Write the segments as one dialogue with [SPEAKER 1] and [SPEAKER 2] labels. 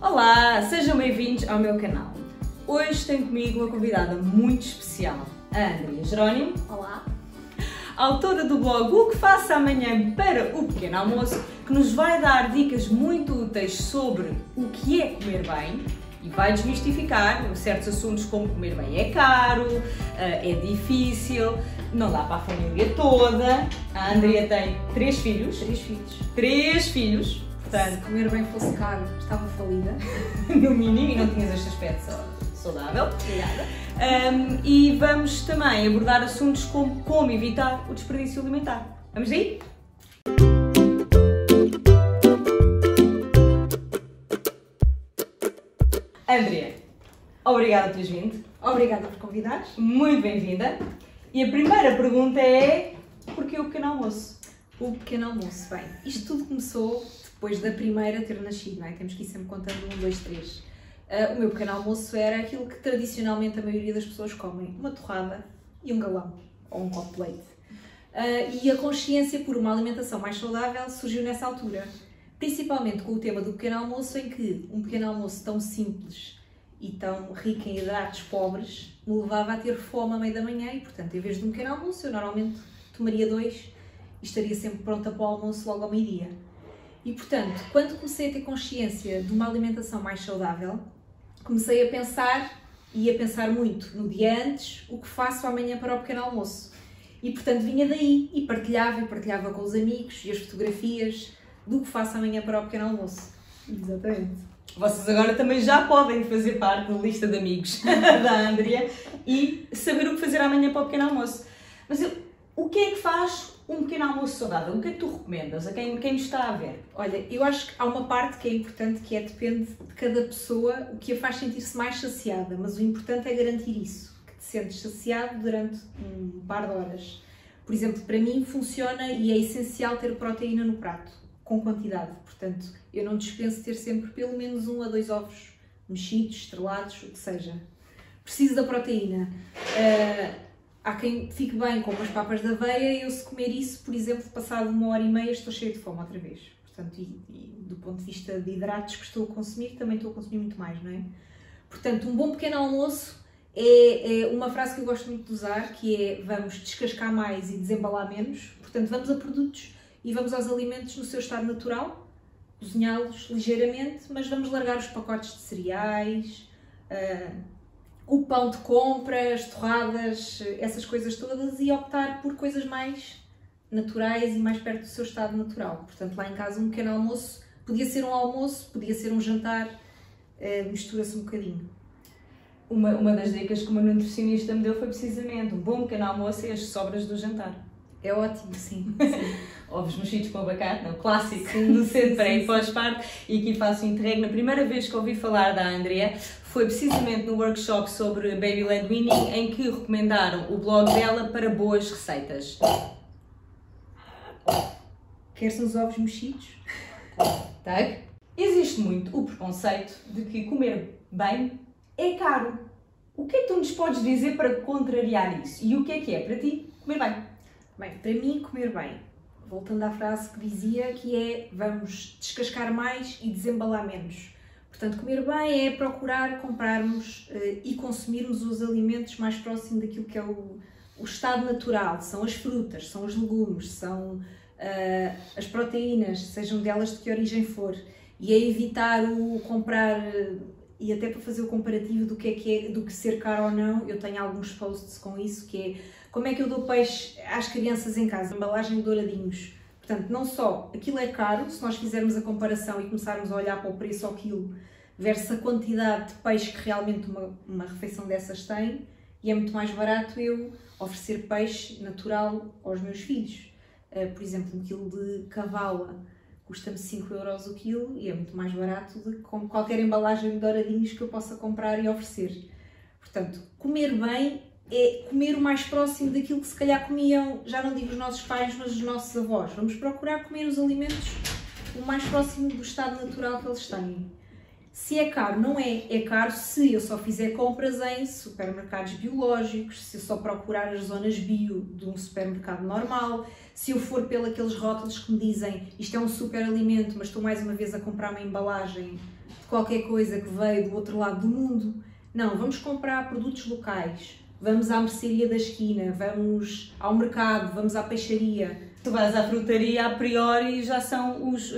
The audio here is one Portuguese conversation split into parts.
[SPEAKER 1] Olá, sejam bem-vindos ao meu canal. Hoje tenho comigo uma convidada muito especial, a Andrea Jerónimo.
[SPEAKER 2] Olá.
[SPEAKER 1] Autora do blog O que faço amanhã para o pequeno almoço, que nos vai dar dicas muito úteis sobre o que é comer bem e vai desmistificar certos assuntos como comer bem é caro, é difícil, não dá para a família toda. A Andrea tem 3 filhos. 3 filhos. Portanto,
[SPEAKER 2] se comer bem fosse caro, estava falida.
[SPEAKER 1] No mínimo, e não tinhas este aspecto saudável.
[SPEAKER 2] Obrigada.
[SPEAKER 1] E vamos também abordar assuntos como como evitar o desperdício alimentar. Vamos aí? Andrea, obrigada por teres vindo.
[SPEAKER 2] Obrigada por convidares.
[SPEAKER 1] Muito bem-vinda. E a primeira pergunta é: porquê o pequeno almoço?
[SPEAKER 2] O pequeno almoço. Bem, isto tudo começou depois da primeira ter nascido, não é? Temos que ir sempre contando 1, 2, 3. O meu pequeno almoço era aquilo que tradicionalmente a maioria das pessoas comem: uma torrada e um galão, ou um copo de leite. E a consciência por uma alimentação mais saudável surgiu nessa altura, principalmente com o tema do pequeno almoço, em que um pequeno almoço tão simples e tão rico em hidratos pobres me levava a ter fome à meia da manhã e, portanto, em vez de um pequeno almoço, eu normalmente tomaria 2 e estaria sempre pronta para o almoço logo ao meio-dia. E, portanto, quando comecei a ter consciência de uma alimentação mais saudável, comecei a pensar, e a pensar muito no dia antes, o que faço amanhã para o pequeno almoço. E, portanto, vinha daí e partilhava com os amigos e as fotografias do que faço amanhã para o pequeno almoço.
[SPEAKER 1] Exatamente. Vocês agora também já podem fazer parte da lista de amigos da Andrea e saber o que fazer amanhã para o pequeno almoço. Mas o que é que faz um pequeno almoço saudável? O que é que tu recomendas a quem nos está a ver?
[SPEAKER 2] Olha, eu acho que há uma parte que é importante, que depende de cada pessoa, o que a faz sentir-se mais saciada, mas o importante é garantir isso, que te sentes saciado durante um par de horas. Por exemplo, para mim funciona e é essencial ter proteína no prato, com quantidade. Portanto, eu não dispenso ter sempre pelo menos 1 a 2 ovos mexidos, estrelados, o que seja. Preciso da proteína. Há quem fique bem com umas papas de aveia e eu, se comer isso, por exemplo, passado 1h30, estou cheia de fome outra vez. Portanto, e do ponto de vista de hidratos que estou a consumir, também estou a consumir muito mais, não é? Portanto, um bom pequeno almoço é uma frase que eu gosto muito de usar, que é: vamos descascar mais e desembalar menos. Portanto, vamos a produtos e vamos aos alimentos no seu estado natural, cozinhá-los ligeiramente, mas vamos largar os pacotes de cereais, o pão de compra, as torradas, essas coisas todas, e optar por coisas mais naturais e mais perto do seu estado natural. Portanto, lá em casa um pequeno almoço podia ser um almoço, podia ser um jantar, mistura-se um bocadinho.
[SPEAKER 1] Uma das dicas que uma nutricionista me deu foi precisamente: um bom pequeno almoço e as sobras do jantar.
[SPEAKER 2] É ótimo, sim.
[SPEAKER 1] Ovos mexidos com abacate, não, clássico, do centro para ir pós-parto, e aqui faço um interregno. A primeira vez que ouvi falar da Andrea foi precisamente no workshop sobre Baby-led weaning, em que recomendaram o blog dela para boas receitas.
[SPEAKER 2] Queres uns ovos mexidos?
[SPEAKER 1] Tá? Existe muito o preconceito de que comer bem é caro. O que é que tu nos podes dizer para contrariar isso? E o que é para ti comer bem?
[SPEAKER 2] Bem, para mim, comer bem, voltando à frase que dizia, que é: vamos descascar mais e desembalar menos. Portanto, comer bem é procurar comprarmos e consumirmos os alimentos mais próximos daquilo que é o estado natural. São as frutas, são os legumes, são as proteínas, sejam delas de que origem for. E é evitar o comprar, e até para fazer o comparativo do que do que ser caro ou não, eu tenho alguns posts com isso, que é: como é que eu dou peixe às crianças em casa? Embalagem de douradinhos. Portanto, não só aquilo é caro, se nós fizermos a comparação e começarmos a olhar para o preço ao quilo versus a quantidade de peixe que realmente uma refeição dessas tem, e é muito mais barato eu oferecer peixe natural aos meus filhos. Por exemplo, 1 quilo de cavala custa-me 5€ o quilo e é muito mais barato do que com qualquer embalagem de douradinhos que eu possa comprar e oferecer. Portanto, comer bem é comer o mais próximo daquilo que se calhar comiam, já não digo os nossos pais, mas os nossos avós. Vamos procurar comer os alimentos o mais próximo do estado natural que eles têm. Se é caro, não é. É caro se eu só fizer compras em supermercados biológicos, se eu só procurar as zonas bio de um supermercado normal, se eu for pelos rótulos que me dizem isto é um super alimento, mas estou mais uma vez a comprar uma embalagem de qualquer coisa que veio do outro lado do mundo. Não, vamos comprar produtos locais, vamos à mercearia da esquina, vamos ao mercado, vamos à peixaria.
[SPEAKER 1] Tu vais à frutaria, a priori já são os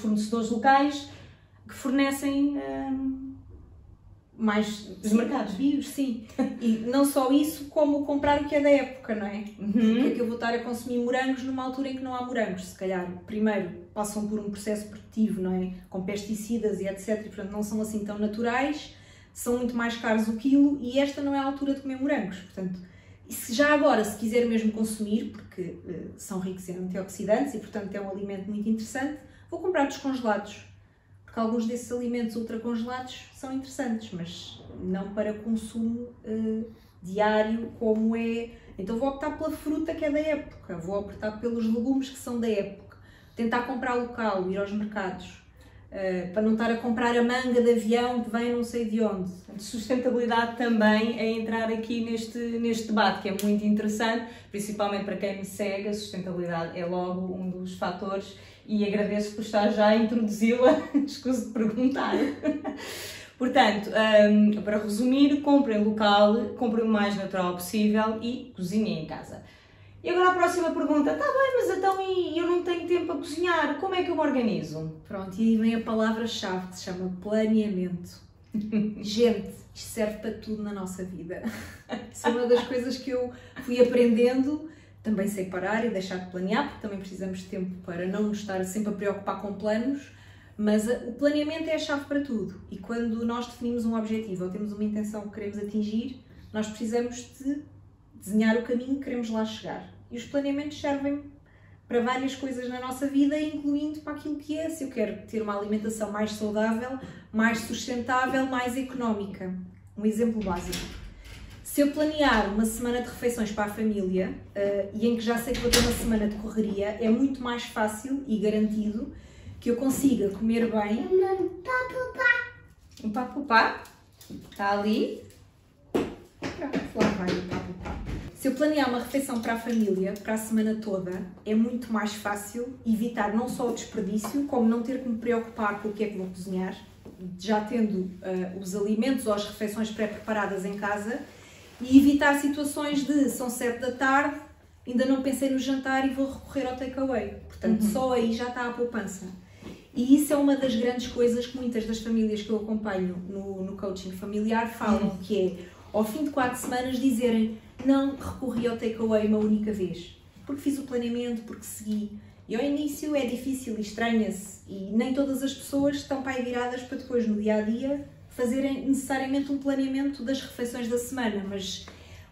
[SPEAKER 1] fornecedores locais que fornecem
[SPEAKER 2] mais
[SPEAKER 1] os mercados.
[SPEAKER 2] Bios, sim. E não só isso, como comprar o que é da época, não é? Porque é que eu vou estar a consumir morangos numa altura em que não há morangos? Se calhar, primeiro, passam por um processo produtivo, não é? Com pesticidas e etc. E, portanto, não são assim tão naturais, são muito mais caros o quilo e esta não é a altura de comer morangos. Portanto, já agora, se quiser mesmo consumir, porque são ricos em antioxidantes e, portanto, é um alimento muito interessante, vou comprar descongelados. Porque alguns desses alimentos ultracongelados são interessantes, mas não para consumo diário como é. Então vou optar pela fruta que é da época, vou optar pelos legumes que são da época, tentar comprar local, ir aos mercados, para não estar a comprar a manga de avião que vem não sei de onde.
[SPEAKER 1] Sustentabilidade também é entrar aqui neste debate, que é muito interessante, principalmente para quem me segue, a sustentabilidade é logo um dos fatores e agradeço por estar já a introduzi-la, escuso de perguntar. Portanto, para resumir, comprem local, comprem o mais natural possível e cozinhem em casa. E agora a próxima pergunta, está bem, mas então eu não tenho tempo para cozinhar, como é que eu me organizo?
[SPEAKER 2] Pronto, e aí vem a palavra-chave que se chama planeamento. Gente, isto serve para tudo na nossa vida. Isso é uma das coisas que eu fui aprendendo. Também sei parar e deixar de planear, porque também precisamos de tempo para não nos estar sempre a preocupar com planos, mas o planeamento é a chave para tudo. E quando nós definimos um objetivo ou temos uma intenção que queremos atingir, nós precisamos de desenhar o caminho que queremos lá chegar. E os planeamentos servem para várias coisas na nossa vida, incluindo para aquilo que é, se eu quero ter uma alimentação mais saudável, mais sustentável, mais económica. Um exemplo básico. Se eu planear uma semana de refeições para a família e em que já sei que vou ter uma semana de correria, é muito mais fácil e garantido que eu consiga comer bem.
[SPEAKER 1] O papupá está ali.
[SPEAKER 2] Pronto, lá vai o papupá. Se eu planear uma refeição para a família, para a semana toda, é muito mais fácil evitar não só o desperdício, como não ter que me preocupar com o que é que vou cozinhar, já tendo os alimentos ou as refeições pré-preparadas em casa, e evitar situações de são 7 da tarde, ainda não pensei no jantar e vou recorrer ao takeaway. Portanto, só aí já está a poupança. E isso é uma das grandes coisas que muitas das famílias que eu acompanho no coaching familiar falam, que é, ao fim de 4 semanas, dizerem não recorri ao takeaway uma única vez. Porque fiz o planeamento, porque segui. E ao início é difícil e estranha-se. E nem todas as pessoas estão para aí viradas para depois, no dia-a-dia, fazerem necessariamente um planeamento das refeições da semana, mas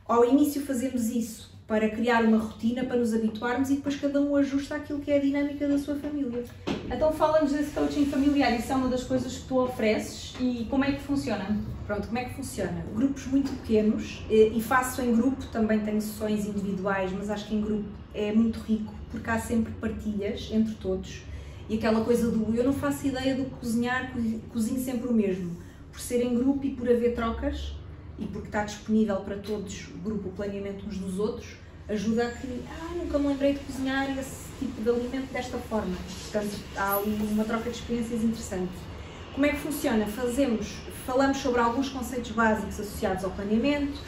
[SPEAKER 2] ao início fazemos isso para criar uma rotina, para nos habituarmos e depois cada um ajusta aquilo que é a dinâmica da sua família.
[SPEAKER 1] Então fala-nos desse coaching familiar, isso é uma das coisas que tu ofereces e como é que funciona?
[SPEAKER 2] Pronto, como é que funciona? Grupos muito pequenos e faço em grupo, também tenho sessões individuais, mas acho que em grupo é muito rico porque há sempre partilhas entre todos e aquela coisa do eu não faço ideia do que cozinhar, cozinho sempre o mesmo. Por ser em grupo e por haver trocas e porque está disponível para todos o grupo, o planeamento uns dos outros, ajuda a que nunca me lembrei de cozinhar esse tipo de alimento desta forma. Portanto, há ali uma troca de experiências interessante. Como é que funciona? Falamos sobre alguns conceitos básicos associados ao planeamento,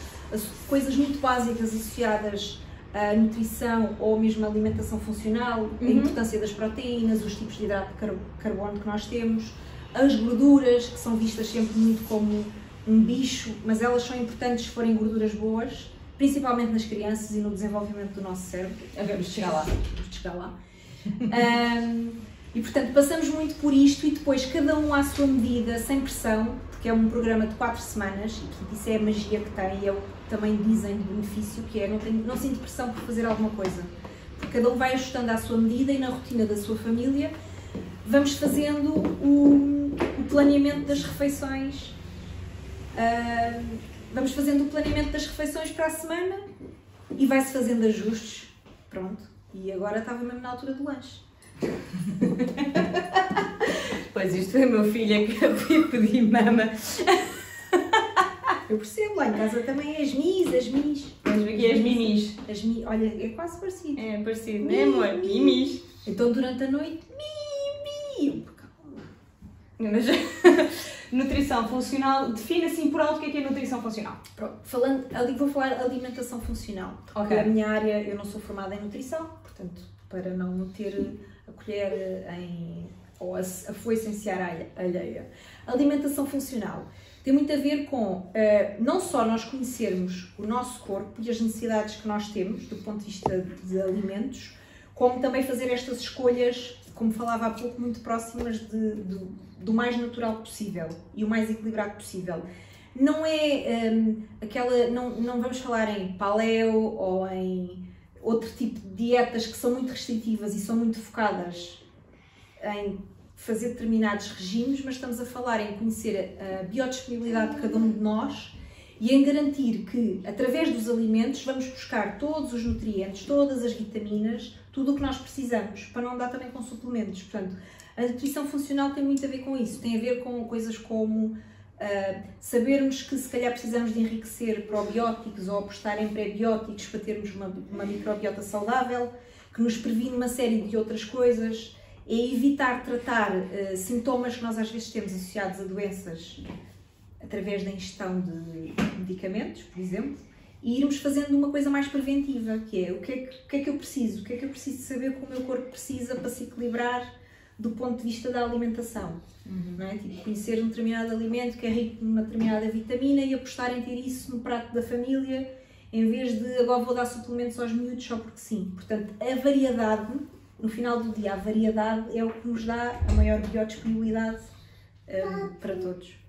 [SPEAKER 2] coisas muito básicas associadas à nutrição ou mesmo à alimentação funcional, a importância das proteínas, os tipos de hidrato de carbono que nós temos, as gorduras, que são vistas sempre muito como um bicho, mas elas são importantes se forem gorduras boas, principalmente nas crianças e no desenvolvimento do nosso cérebro.
[SPEAKER 1] Vamos chegar lá.
[SPEAKER 2] Vamos chegar lá. E portanto passamos muito por isto e depois cada um à sua medida, sem pressão, porque é um programa de 4 semanas e portanto isso é a magia que tem e é o que também dizem de benefício, que é não sinto pressão por fazer alguma coisa, porque cada um vai ajustando à sua medida e na rotina da sua família vamos fazendo o planeamento das refeições. Vamos fazendo o planeamento das refeições para a semana e vai-se fazendo ajustes. Pronto. E agora estava mesmo na altura do lanche.
[SPEAKER 1] Pois isto é meu filho que eu fui pedir mama.
[SPEAKER 2] Eu percebo, lá em casa também é as mis.
[SPEAKER 1] Vamos ver aqui as mimis.
[SPEAKER 2] Olha, é quase parecido.
[SPEAKER 1] É parecido, não é amor? Mimis.
[SPEAKER 2] Então durante a noite, mi.
[SPEAKER 1] Mas nutrição funcional, define assim por alto o que é nutrição funcional.
[SPEAKER 2] Pronto, vou falar alimentação funcional. Porque a minha área, eu não sou formada em nutrição, portanto, para não ter a colher ou a foice em seara alheia. Alimentação funcional tem muito a ver com não só nós conhecermos o nosso corpo e as necessidades que nós temos do ponto de vista de alimentos, como também fazer estas escolhas, como falava há pouco, muito próximas do mais natural possível e o mais equilibrado possível. Não é não vamos falar em paleo ou em outro tipo de dietas que são muito restritivas e são muito focadas em fazer determinados regimes, mas estamos a falar em conhecer a biodisponibilidade de cada um de nós e em garantir que, através dos alimentos, vamos buscar todos os nutrientes, todas as vitaminas, tudo o que nós precisamos, para não dar também com suplementos. Portanto, a nutrição funcional tem muito a ver com isso, tem a ver com coisas como sabermos que se calhar precisamos de enriquecer probióticos ou apostar em pré-bióticos para termos uma microbiota saudável, que nos previne uma série de outras coisas, é evitar tratar sintomas que nós às vezes temos associados a doenças através da ingestão de medicamentos, por exemplo, e irmos fazendo uma coisa mais preventiva, que é o que é que eu preciso, o que é que eu preciso saber que o meu corpo precisa para se equilibrar do ponto de vista da alimentação. Não é? Tipo, conhecer um determinado alimento que é rico numa determinada vitamina e apostar em ter isso no prato da família, em vez de agora vou dar suplementos aos miúdos só porque sim. Portanto, a variedade, no final do dia, a variedade é o que nos dá a maior biodisponibilidade para todos.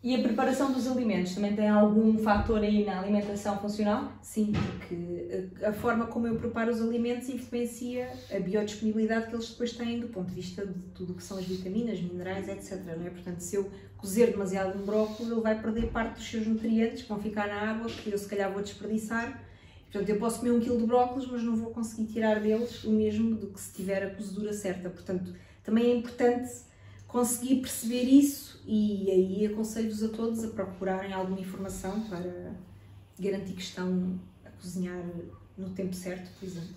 [SPEAKER 1] E a preparação dos alimentos também tem algum fator aí na alimentação funcional?
[SPEAKER 2] Sim, porque a forma como eu preparo os alimentos influencia a biodisponibilidade que eles depois têm do ponto de vista de tudo o que são as vitaminas, minerais, etc. Não é? Portanto, se eu cozer demasiado um brócolis, ele vai perder parte dos seus nutrientes, que vão ficar na água, que eu se calhar vou desperdiçar. Portanto, eu posso comer 1 kg de brócolis, mas não vou conseguir tirar deles o mesmo do que se tiver a cozedura certa. Portanto, também é importante conseguir perceber isso e aí aconselho-vos a todos a procurarem alguma informação para garantir que estão a cozinhar no tempo certo, por exemplo.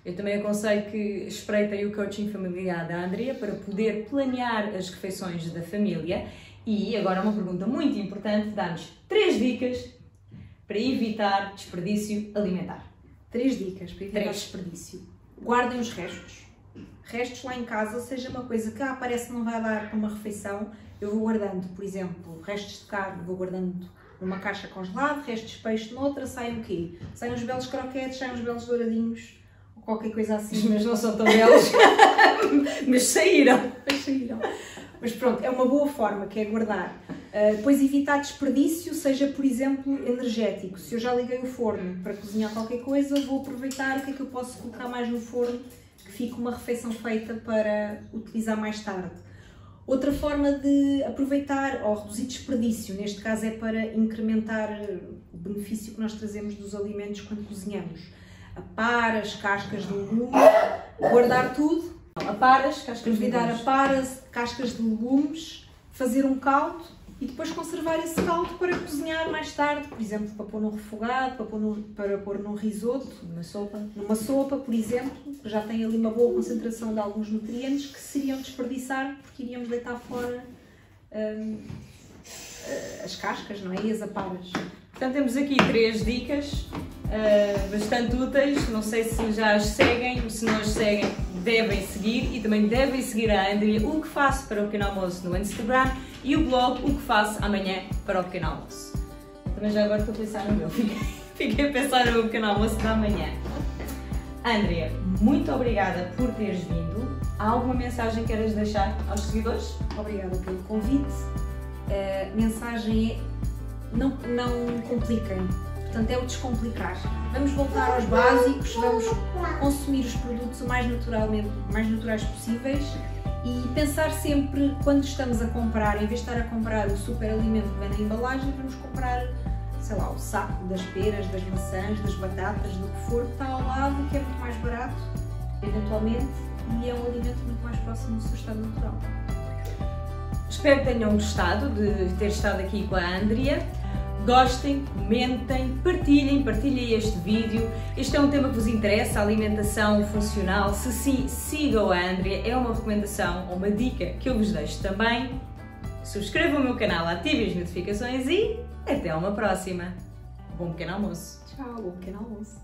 [SPEAKER 1] Eu também aconselho que espreitem o coaching familiar da Andrea para poder planear as refeições da família. E agora uma pergunta muito importante, dá-nos 3 dicas para evitar desperdício alimentar.
[SPEAKER 2] 3 dicas para evitar desperdício. Guardem os restos. Restos lá em casa, seja uma coisa que parece que não vai dar para uma refeição, eu vou guardando, por exemplo, restos de carne, vou guardando numa caixa congelada, restos de peixe noutra, saem o quê? Saem uns belos croquetes, saem uns belos douradinhos, ou qualquer coisa assim.
[SPEAKER 1] Mas não são tão belos, mas saíram.
[SPEAKER 2] Mas pronto, é uma boa forma, que é guardar. Depois evitar desperdício, seja, por exemplo, energético. Se eu já liguei o forno para cozinhar qualquer coisa, vou aproveitar o que é que eu posso colocar mais no forno, que fique uma refeição feita para utilizar mais tarde. Outra forma de aproveitar ou reduzir desperdício, neste caso é para incrementar o benefício que nós trazemos dos alimentos quando cozinhamos. Aparas, cascas de legumes, guardar tudo.
[SPEAKER 1] Aparas, cascas de legumes.
[SPEAKER 2] Aparas, cascas de legumes, fazer um caldo e depois conservar esse caldo para cozinhar mais tarde, por exemplo, para pôr num refogado, para pôr num risoto, numa sopa, por exemplo, que já tem ali uma boa concentração de alguns nutrientes que se iriam desperdiçar porque iríamos deitar fora as cascas, não é? E as aparas.
[SPEAKER 1] Portanto, temos aqui 3 dicas bastante úteis. Não sei se já as seguem, se não as seguem, devem seguir e também devem seguir a Andrea, o que faço para o pequeno almoço no Instagram e o blog, o que faço amanhã para o pequeno almoço. Também já agora estou a pensar no meu, fiquei a pensar no pequeno almoço da manhã. Andrea, muito obrigada por teres vindo. Há alguma mensagem que queiras deixar aos seguidores?
[SPEAKER 2] Obrigada pelo convite. A mensagem é não compliquem, portanto é o descomplicar. Vamos voltar aos básicos, vamos consumir os produtos o mais naturais possíveis e pensar sempre, quando estamos a comprar, em vez de estar a comprar o super alimento que vem na embalagem, vamos comprar, sei lá, o saco das peras, das maçãs, das batatas, do que for, que está ao lado, que é muito mais barato, eventualmente, e é um alimento muito mais próximo do seu estado natural.
[SPEAKER 1] Espero que tenham gostado de ter estado aqui com a Andrea. Gostem, comentem, partilhem este vídeo. Este é um tema que vos interessa, a alimentação funcional. Se sim, sigam a Andrea, é uma recomendação ou uma dica que eu vos deixo também. Subscrevam o meu canal, ativem as notificações e até uma próxima. Bom pequeno almoço.
[SPEAKER 2] Tchau, bom pequeno almoço.